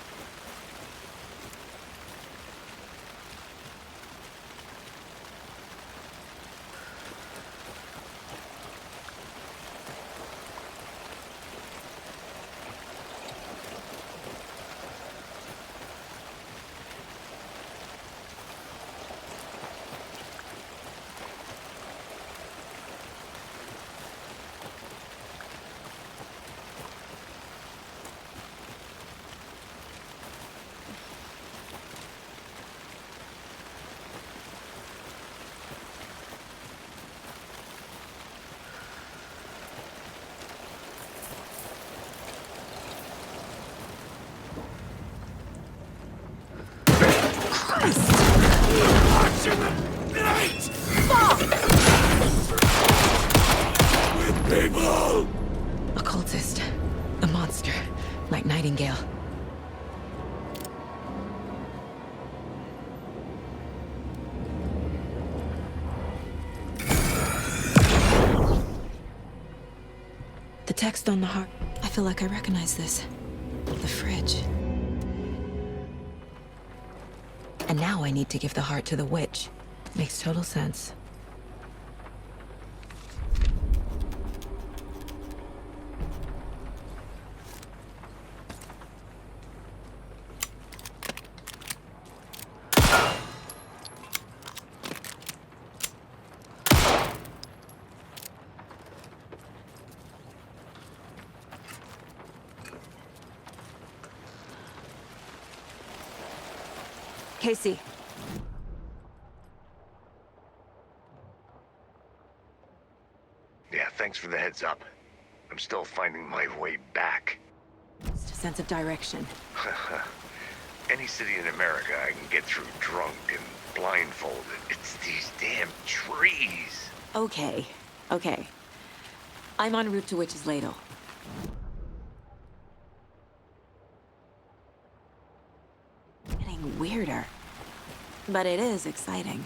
[SPEAKER 2] Occultist. A monster. Like Nightingale. The text on the heart. I feel like I recognize this. The fridge. And now I need to give the heart to the witch. Makes total sense. Casey.
[SPEAKER 7] Yeah, thanks for the heads up. I'm still finding my way back.
[SPEAKER 2] Just a sense of direction.
[SPEAKER 7] Any city in America I can get through drunk and blindfolded. It's these damn trees.
[SPEAKER 2] Okay. Okay. I'm en route to Witch's Ladle. Getting weirder. But it is exciting.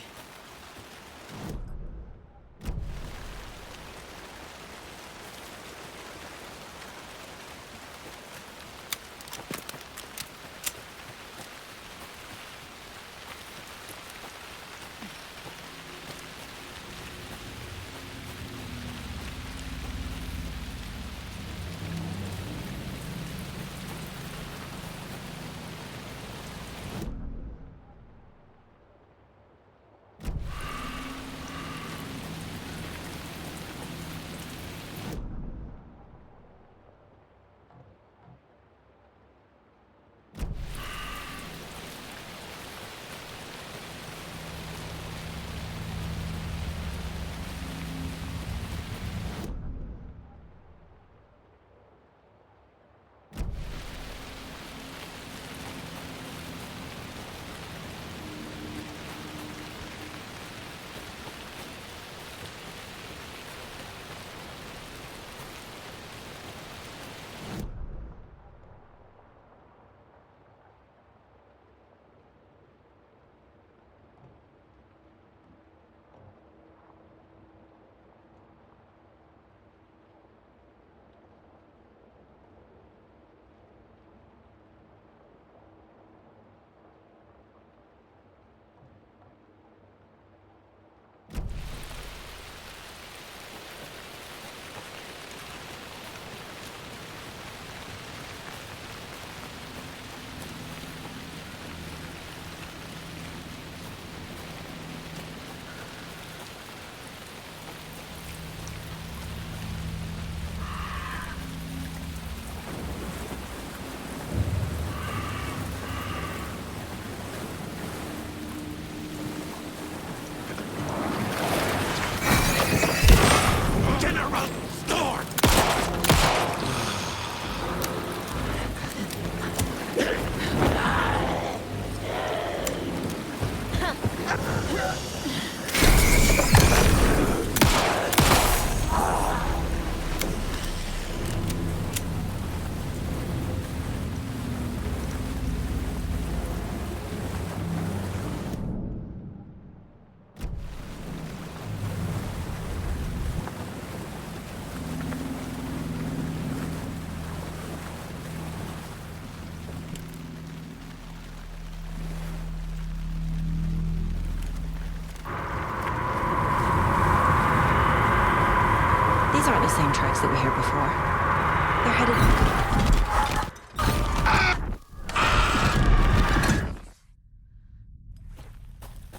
[SPEAKER 2] The same tracks that were here before. They're headed...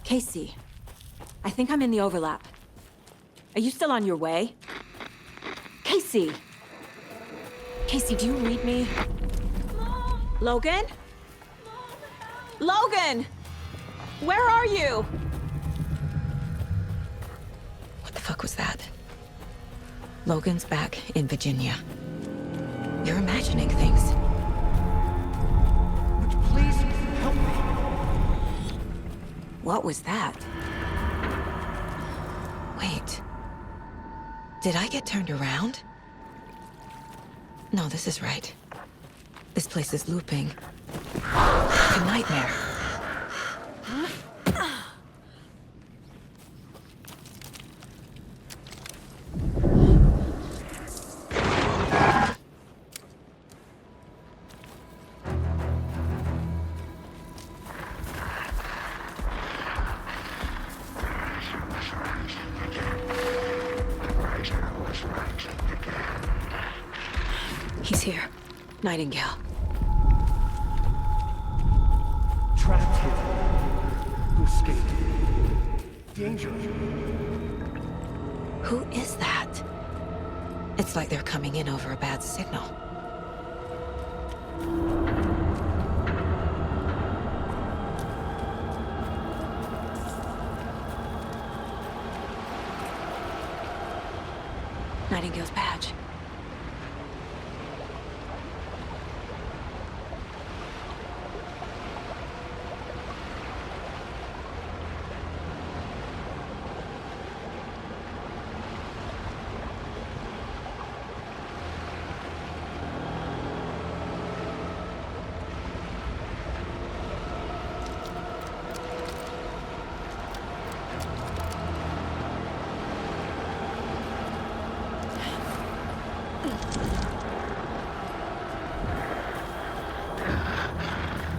[SPEAKER 2] Casey, I think I'm in the overlap. Are you still on your way? Casey! Casey, do you read me? Mom. Logan? Mom, Logan! Where are you? What the fuck was that? Logan's back in Virginia. You're imagining things.
[SPEAKER 3] Would you please help me?
[SPEAKER 2] What was that? Wait. Did I get turned around? No, this is right. This place is looping. Like a nightmare. He's here. Nightingale.
[SPEAKER 3] Trapped here. Who escaped? Danger.
[SPEAKER 2] Who is that? It's like they're coming in over a bad signal. Nightingale's badge.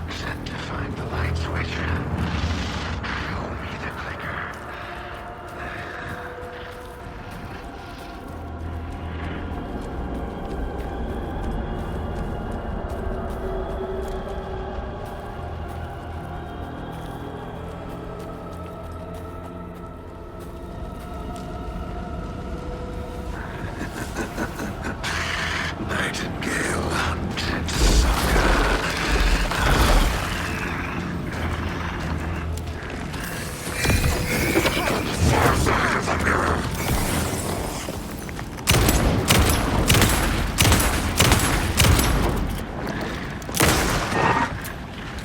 [SPEAKER 10] Set to find the light switch. Show me the clicker. Nightingale hunted sucker. Far side of the mirror.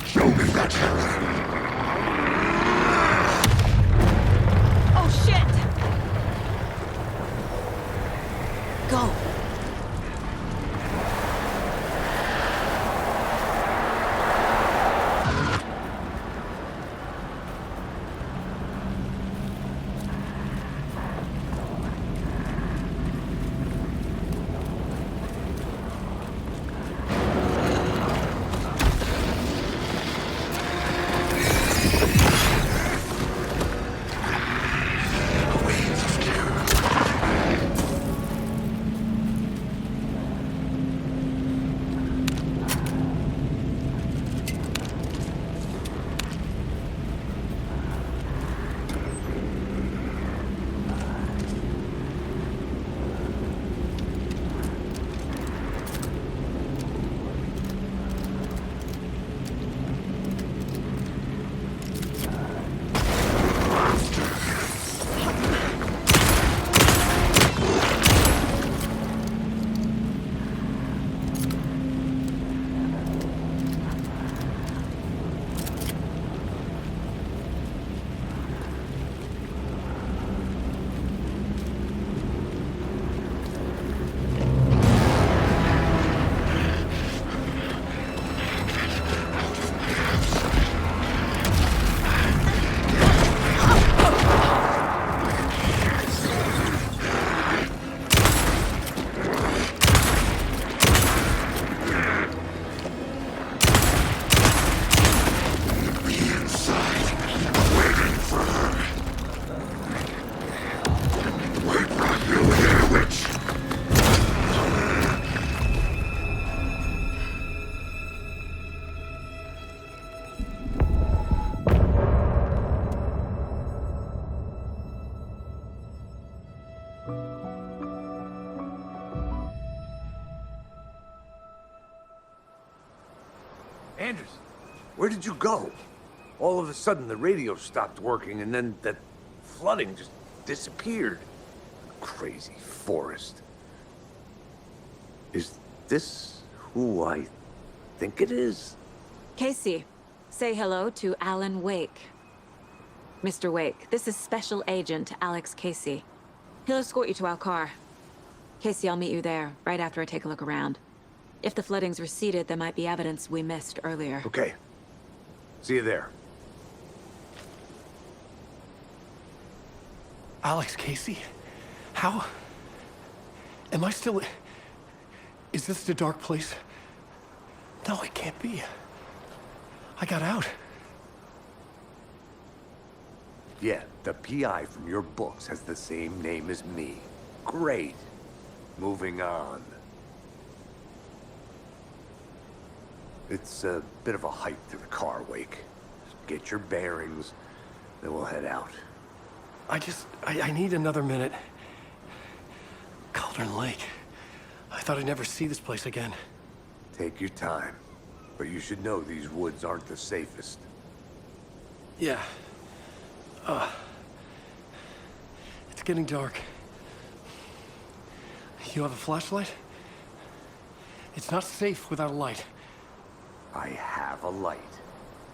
[SPEAKER 10] Show me the terror.
[SPEAKER 2] Oh, shit! Go!
[SPEAKER 4] Anders, where did you go? All of a sudden, the radio stopped working, and then that flooding just disappeared. Crazy forest. Is this who I think it is?
[SPEAKER 2] Casey, say hello to Alan Wake. Mr. Wake, this is Special Agent Alex Casey. He'll escort you to our car. Casey, I'll meet you there, right after I take a look around. If the flooding's receded, there might be evidence we missed earlier.
[SPEAKER 4] Okay. See you there.
[SPEAKER 1] Alex Casey? How? Am I still... Is this the dark place? No, it can't be. I got out.
[SPEAKER 4] Yeah, the PI from your books has the same name as me. Great. Moving on. It's a bit of a hike to the car, Wake. Get your bearings, then we'll head out.
[SPEAKER 1] I need another minute. Cauldron Lake. I thought I'd never see this place again.
[SPEAKER 4] Take your time. But you should know these woods aren't the safest.
[SPEAKER 1] Yeah. It's getting dark. You have a flashlight? It's not safe without a light.
[SPEAKER 4] I have a light.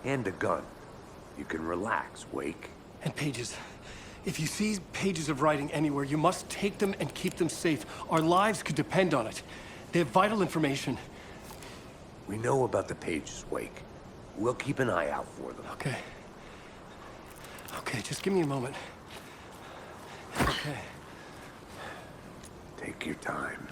[SPEAKER 4] And a gun. You can relax, Wake.
[SPEAKER 1] And pages. If you see pages of writing anywhere, you must take them and keep them safe. Our lives could depend on it. They have vital information.
[SPEAKER 4] We know about the pages, Wake. We'll keep an eye out for them.
[SPEAKER 1] Okay. Okay, just give me a moment. Okay.
[SPEAKER 4] Take your time.